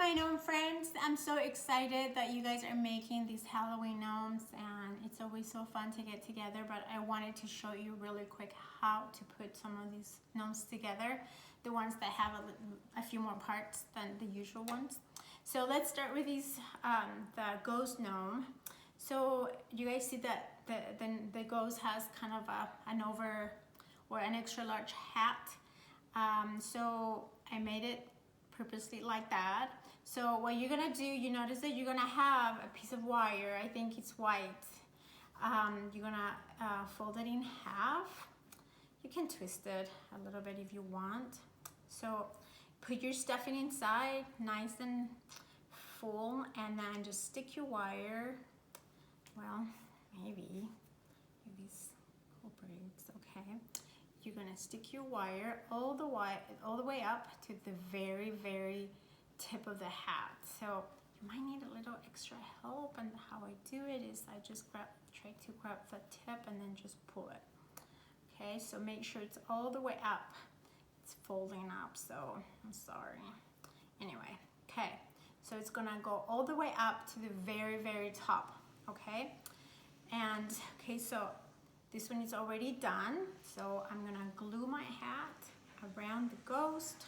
my gnome friends. I'm so excited that you guys are making these Halloween gnomes, and it's always so fun to get together, but I wanted to show you really quick how to put some of these gnomes together, the ones that have a few more parts than the usual ones. So let's start with these, the ghost gnome. So you guys see that the ghost has kind of an over or an extra large hat. So I made it purposely like that. So what you're gonna do, you notice that you're gonna have a piece of wire, I think it's white. You're gonna fold it in half. You can twist it a little bit if you want. So put your stuffing inside, nice and full, and then just stick your wire. Well, maybe these culprits, okay. You're gonna stick your wire all the way up to the very tip of the hat. So you might need a little extra help, and how I do it is I just try to grab the tip and then just pull it. Okay, so make sure it's all the way up. It's folding up, so I'm sorry. Anyway, okay, so it's gonna go all the way up to the very top, okay? And okay, so this one is already done, so I'm gonna glue my hat around the ghost,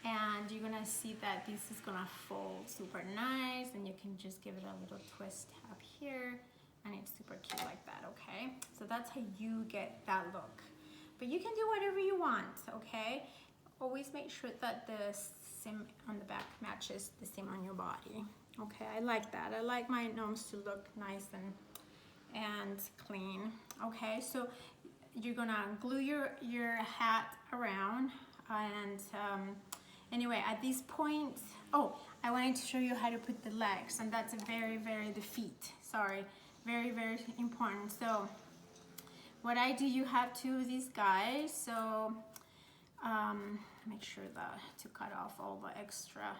and you're gonna see that this is gonna fold super nice, and you can just give it a little twist up here, and it's super cute like that, okay? So that's how you get that look. But you can do whatever you want, okay? Always make sure that the seam on the back matches the seam on your body. Okay, I like that. I like my gnomes to look nice and clean. Okay, so you're gonna glue your hat around, and anyway, at this point, oh, I wanted to show you how to put the legs, and that's the feet, sorry, very important. So what I do, you have two of these guys, so make sure to cut off all the extra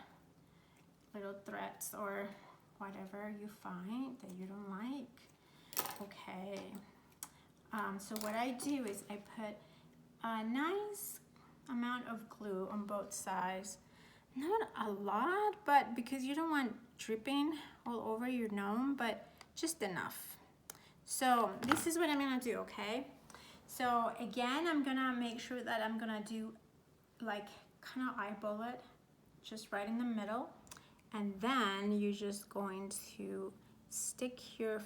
little threads or whatever you find that you don't like. Okay, so what I do is I put a nice amount of glue on both sides. Not a lot, but because you don't want dripping all over your gnome, but just enough. So this is what I'm gonna do, okay? So again, I'm gonna make sure that I'm gonna do like kind of eyeball it, just right in the middle. And then you're just going to stick your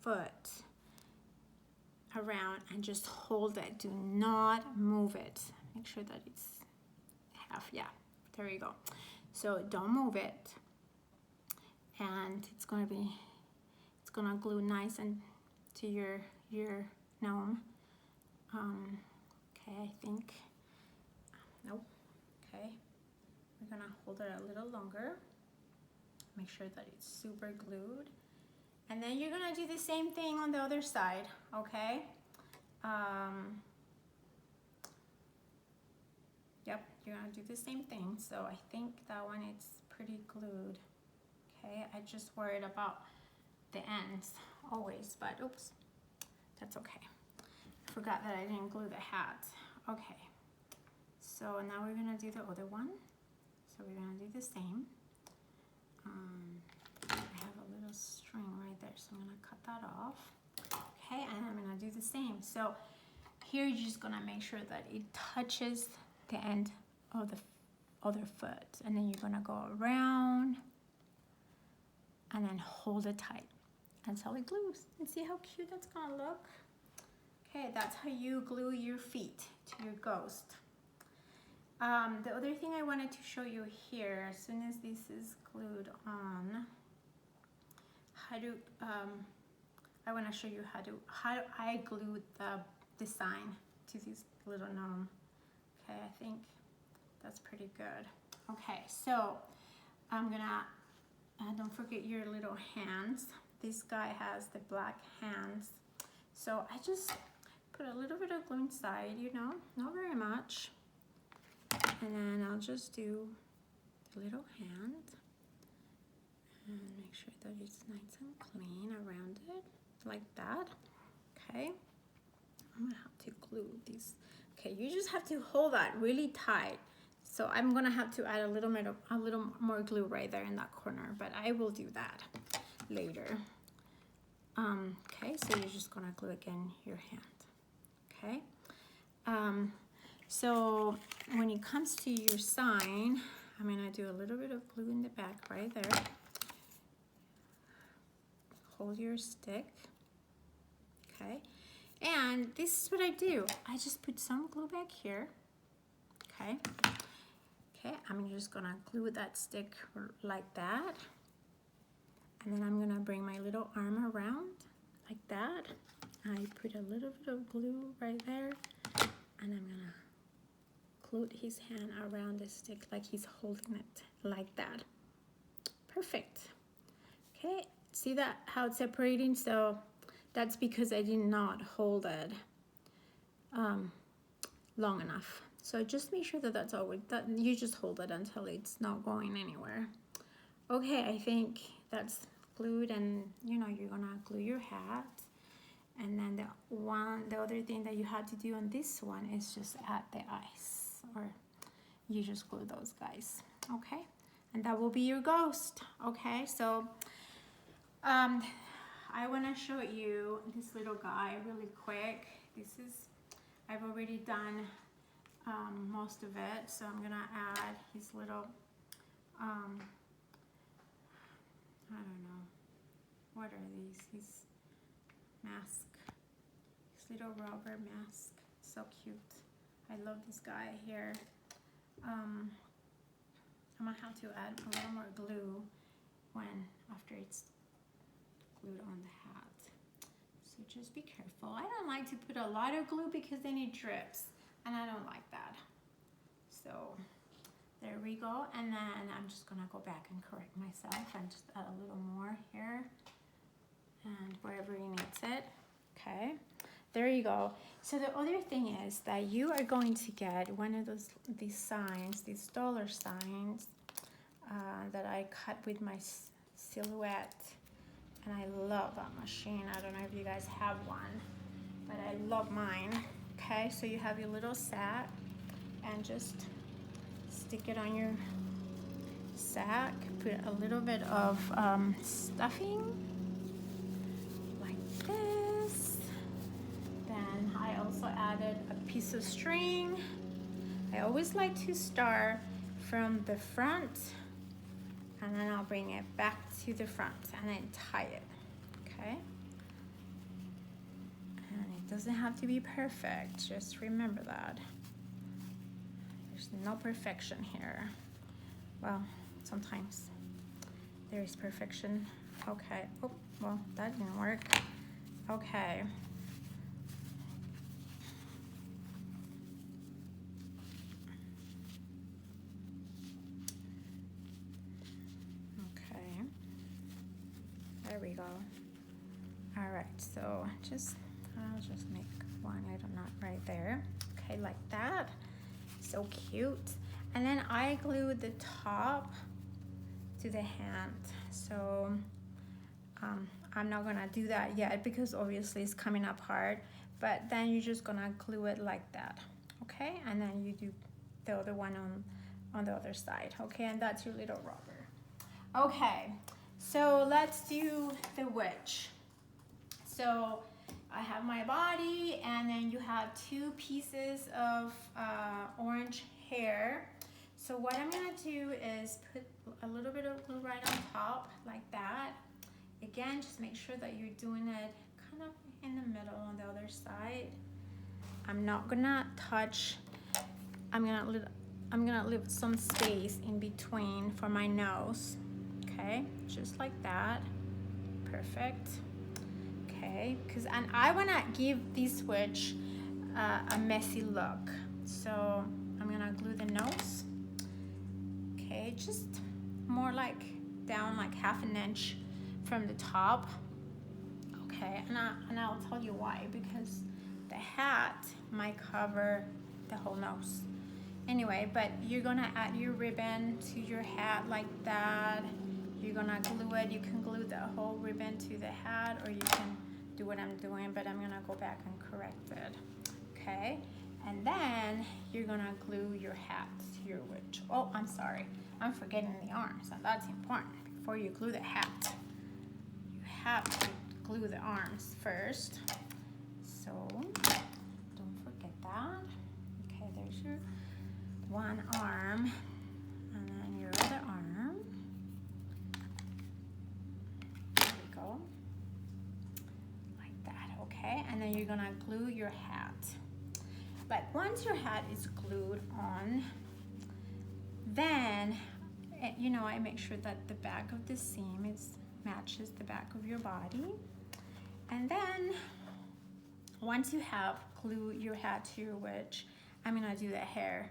foot around and just hold it. Do not move it. Make sure that it's half, yeah, there you go. So don't move it. And it's gonna glue nice and to your gnome. Okay, I think, nope, okay. We're gonna hold it a little longer. Make sure that it's super glued. And then you're gonna do the same thing on the other side, okay? Yep, you're gonna do the same thing. So I think that one is pretty glued. Okay, I just worried about the ends always, but oops, that's okay. I forgot that I didn't glue the hat. Okay, so now we're gonna do the other one. So we're gonna do the same. I have a little string right there, so I'm gonna cut that off. Okay, and I'm gonna do the same. So here you're just gonna make sure that it touches the end of the other foot, and then you're gonna go around and then hold it tight until it glues. And see how cute that's gonna look? Okay, that's how you glue your feet to your ghost. The other thing I wanted to show you here, as soon as this is glued on, I want to show you how I glued the design to this little gnome. Okay, I think that's pretty good. Okay, so I'm gonna, don't forget your little hands. This guy has the black hands. So I just put a little bit of glue inside, you know, not very much. And then I'll just do the little hand and make sure that it's nice and clean around it, like that. Okay, I'm gonna have to glue these. Okay, you just have to hold that really tight. So I'm gonna have to add a little more glue right there in that corner, but I will do that later. Okay, so you're just gonna glue again your hand. Okay. So when it comes to your sign, I'm gonna do a little bit of glue in the back right there. Hold your stick. Okay. And this is what I do. I just put some glue back here. Okay. Okay, I'm just gonna glue that stick like that. And then I'm gonna bring my little arm around like that. I put a little bit of glue right there. And I'm gonna glue his hand around the stick like he's holding it like that. Perfect. Okay, see that how it's separating? So that's because I did not hold it long enough. So just make sure that that's always, that you just hold it until it's not going anywhere. Okay, I think that's glued, and you know you're gonna glue your hat. And then the other thing that you had to do on this one is just add the eyes, or you just glue those guys. Okay, and that will be your ghost. Okay, so I want to show you this little guy really quick. I've already done most of it, so I'm gonna add his little I don't know, what are these? His mask, his little rubber mask, so cute. I love this guy here. I'm gonna have to add a little more glue after it's glued on the hat. So just be careful. I don't like to put a lot of glue because then it drips, and I don't like that. So there we go. And then I'm just gonna go back and correct myself and just add a little more here and wherever he needs it. Okay, there you go. So the other thing is that you are going to get one of these signs, these dollar signs that I cut with my Silhouette, and I love that machine. I don't know if you guys have one, but I love mine. Okay, so you have your little sack, and just stick it on your sack. Put a little bit of stuffing like this. Then I also added a piece of string. I always like to start from the front, and then I'll bring it back to the front and then tie it. Okay, and it doesn't have to be perfect, just remember that there's no perfection here. Well, sometimes there is perfection. Okay, oh well, that didn't work. Okay, there we go. All right, so I'll just make one little knot right there. Okay, like that. So cute. And then I glued the top to the hand. So I'm not gonna do that yet because obviously it's coming apart, but then you're just gonna glue it like that. Okay, and then you do the other one on the other side. Okay, and that's your little rubber. Okay, so let's do the witch. So I have my body, and then you have two pieces of orange hair. So what I'm gonna do is put a little bit of glue right on top like that. Again, just make sure that you're doing it kind of in the middle on the other side. I'm not gonna touch, I'm gonna leave some space in between for my nose. Okay, just like that. Perfect. Okay, and I wanna give this witch a messy look. So I'm gonna glue the nose. Okay, just more like down like ½ an inch from the top. Okay, and I'll tell you why, because the hat might cover the whole nose. Anyway, but you're gonna add your ribbon to your hat like that. You're gonna glue it. You can glue the whole ribbon to the hat, or you can do what I'm doing, but I'm gonna go back and correct it. Okay, And then you're gonna glue your hat to your witch. Oh, I'm sorry. I'm forgetting the arms, and that's important. Before you glue the hat, you have to glue the arms first. So don't forget that. Okay, there's your one arm, and then your other arm. There we go. Like that, okay? And then you're gonna glue your hat. But once your hat is glued on, then, you know, I make sure that the back of the seam matches the back of your body. And then, once you have glued your hat to your witch, I'm gonna do the hair.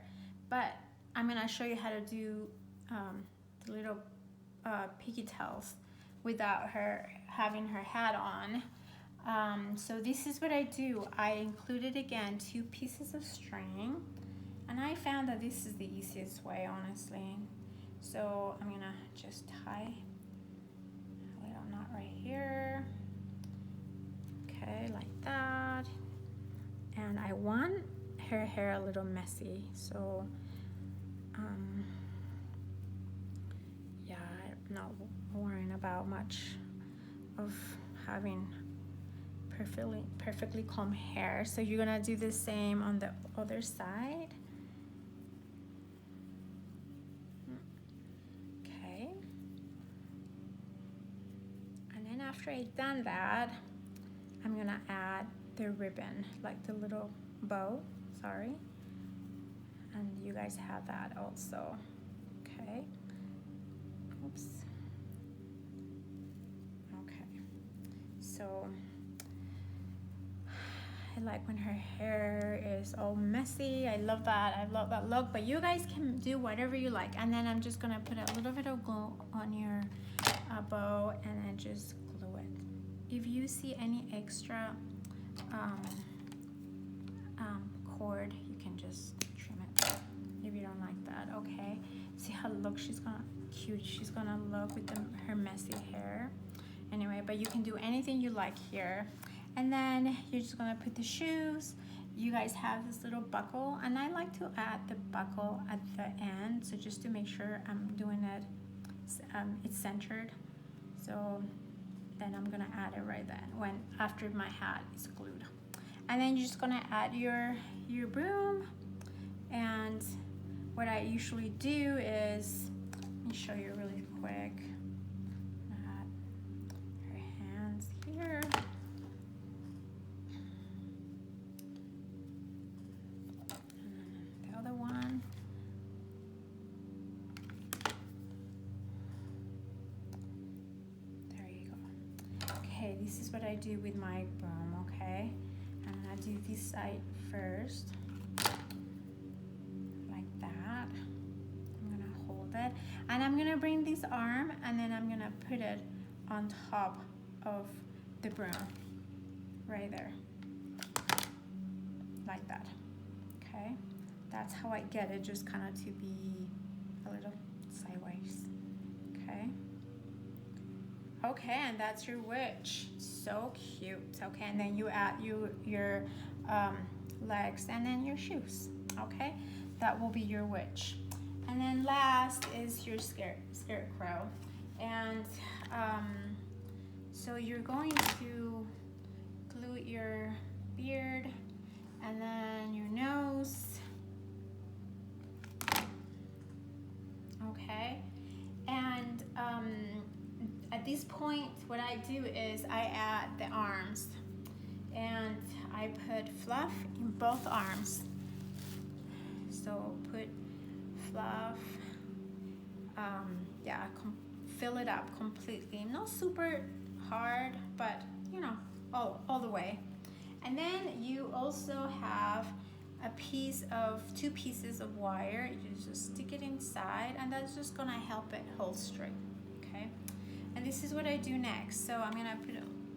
But I'm gonna show you how to do the little pigtails without her having her hat on. So this is what I do. I included again 2 pieces of string, and I found that this is the easiest way, honestly. So I'm gonna just tie a little knot right here. Okay, like that. And I want her hair a little messy, so yeah, I'm not worrying about much of having perfectly combed hair. So you're gonna do the same on the other side. Okay. And then after I've done that, I'm gonna add the ribbon, like the little bow, sorry. And you guys have that also, okay? Oops. Okay, so I like when her hair is all messy. I love that look, but you guys can do whatever you like. And then I'm just gonna put a little bit of glue on your bow and then just glue it. If you see any extra cord, you can just trim it if you don't like that, okay? See how she's gonna look with her messy hair. Anyway, but you can do anything you like here. And then you're just gonna put the shoes. You guys have this little buckle, and I like to add the buckle at the end, so just to make sure I'm doing it, it's centered. So then I'm gonna add it right then, after my hat is glued. And then you're just gonna add your broom. And what I usually do is, let me show you really quick. Her hands here. And the other one. There you go. Okay, this is what I do with my broom, okay? I'm gonna do this side first. And I'm gonna bring this arm and then I'm gonna put it on top of the broom, right there, like that, okay? That's how I get it, just kind of to be a little sideways, okay? Okay, and that's your witch, so cute, okay? And then you add your legs and then your shoes, okay? That will be your witch. And then last is your scarecrow. And so you're going to glue your beard and then your nose. Okay. And at this point, what I do is I add the arms. And I put fluff in both arms. So put fluff, yeah, fill it up completely. Not super hard, but you know, all the way. And then you also have a piece of 2 pieces of wire. You just stick it inside, and that's just gonna help it hold straight. Okay. And this is what I do next. So I'm gonna put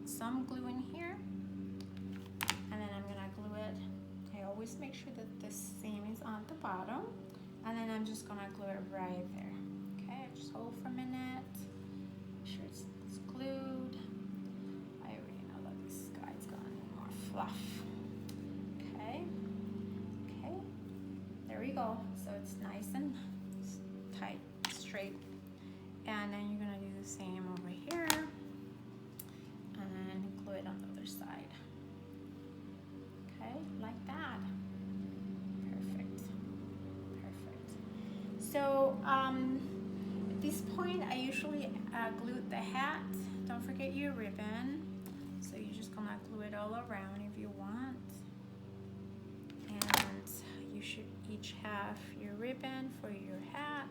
some glue in here, and then I'm gonna glue it. I always make sure that the seam is on the bottom. And then I'm just gonna glue it right there. Okay, just hold for a minute. Make sure it's glued. I already know that this guy's gonna need more fluff. Okay. And then you're gonna do the same over here, and then glue it on the other side. Okay, like that. Perfect, perfect. So at this point, I usually glue the hat. Don't forget your ribbon. So you're just gonna glue it all around if you want. And you should each have your ribbon for your hat.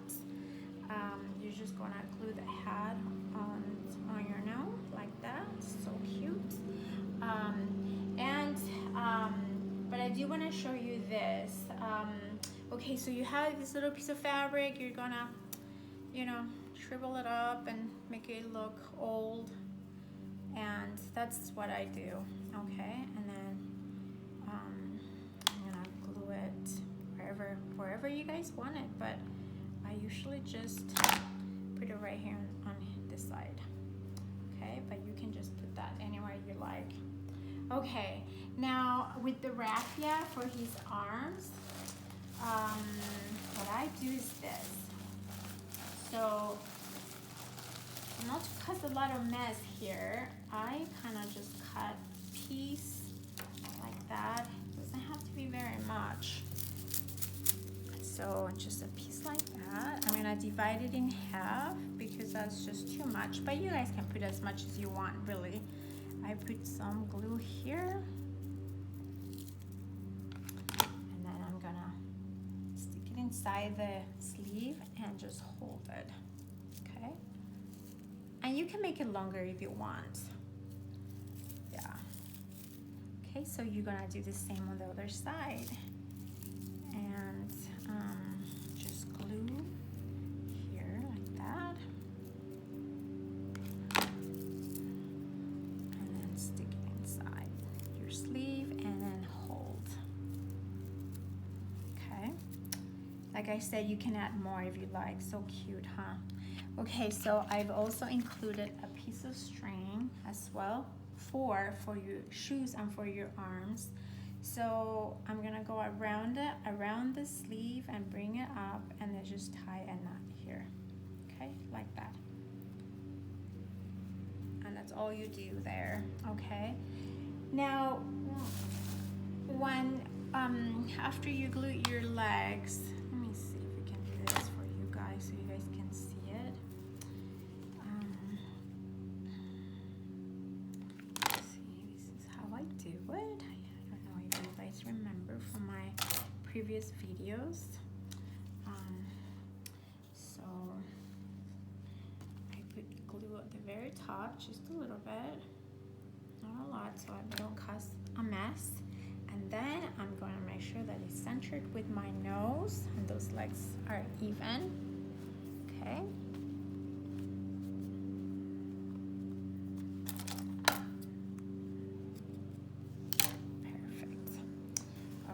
You're just gonna glue the hat on your nose like that. So cute. But I do want to show you this. Okay, so you have this little piece of fabric. You're gonna, you know, shrivel it up and make it look old. And that's what I do. Okay, and then I'm gonna glue it wherever you guys want it. But I usually just put it right here on this side. Okay, but you can just put that anywhere you like. Okay, now with the raffia for his arms, what I do is this. So not to cause a lot of mess here, I kind of just cut a piece like that. It doesn't have to be very much. So just a piece like that. I'm gonna divide it in half because that's just too much, but you guys can put as much as you want, really. I put some glue here, and then I'm gonna stick it inside the sleeve and just hold it, okay? And you can make it longer if you want. Yeah. Okay, so you're gonna do the same on the other side. And just glue here like that. And then stick it inside your sleeve and then hold. Okay. Like I said, you can add more if you like. So cute, huh? Okay, so I've also included a piece of string as well for your shoes and for your arms. So I'm gonna go around the sleeve and bring it up and then just tie a knot here. Okay, like that. And that's all you do there, okay? Now, when after you glue your legs, let me see if we can do this for you guys so you guys can see it. Let's see, this is how I do it. I don't know if you guys remember from my previous videos. So I put glue at the very top, just a little bit, not a lot, so I don't cause a mess. And then I'm going to make sure that it's centered with my nose and those legs are even. Okay. Perfect.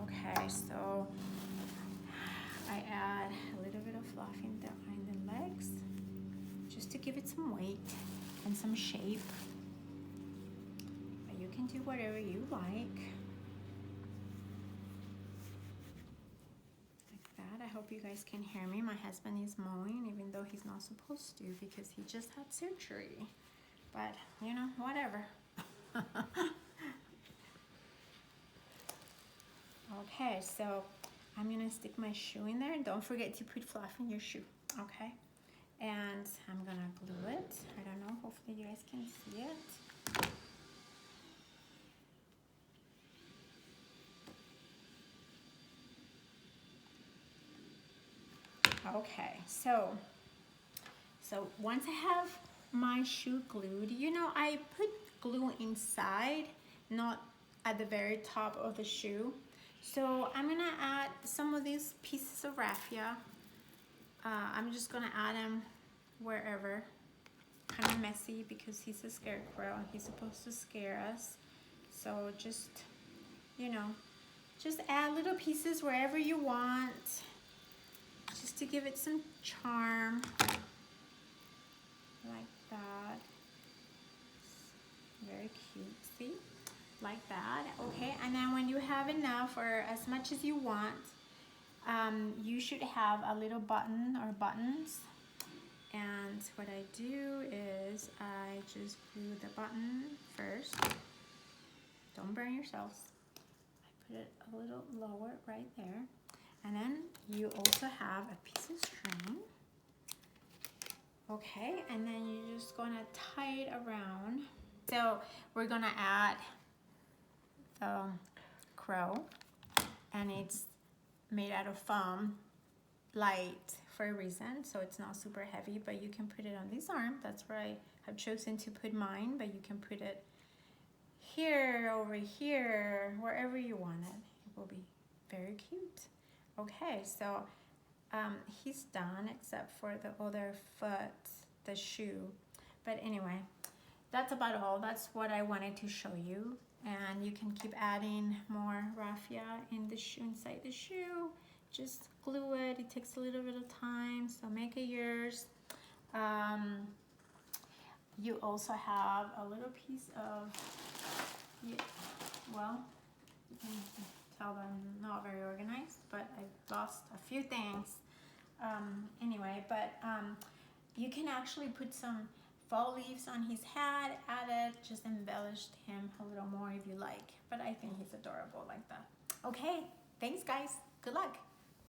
Okay, so I add a little bit of fluff in the legs just to give it some weight and some shape. But you can do whatever you like. I hope you guys can hear me. My husband is mowing even though he's not supposed to because he just had surgery. But, you know, whatever. Okay, so I'm gonna stick my shoe in there and don't forget to put fluff in your shoe, okay? And I'm gonna glue it. I don't know, hopefully you guys can see it. Okay, so once I have my shoe glued, you know, I put glue inside, not at the very top of the shoe. So I'm gonna add some of these pieces of raffia. I'm just gonna add them wherever. Kind of messy because he's a scarecrow and he's supposed to scare us. So just, you know, just add little pieces wherever you want. Just to give it some charm, like that. Very cute, see? Like that, okay? And then when you have enough or as much as you want, you should have a little button or buttons. And what I do is I just glue the button first. Don't burn yourselves. I put it a little lower right there. And then you also have a piece of string. Okay, and then you're just gonna tie it around. So we're gonna add the crow, and it's made out of foam, light for a reason, so it's not super heavy, but you can put it on this arm. That's where I have chosen to put mine, but you can put it here, over here, wherever you want it. It will be very cute. Okay, so he's done except for the other foot, the shoe. But anyway, that's about all. That's what I wanted to show you. And you can keep adding more raffia in the shoe, inside the shoe. Just glue it. It takes a little bit of time, so make it yours. You also have a little piece of, well, you can tell that I'm not very organized, but I've lost a few things. Anyway, but you can actually put some fall leaves on his hat, add it, just embellish him a little more if you like. But I think he's adorable like that. Okay, thanks guys. Good luck.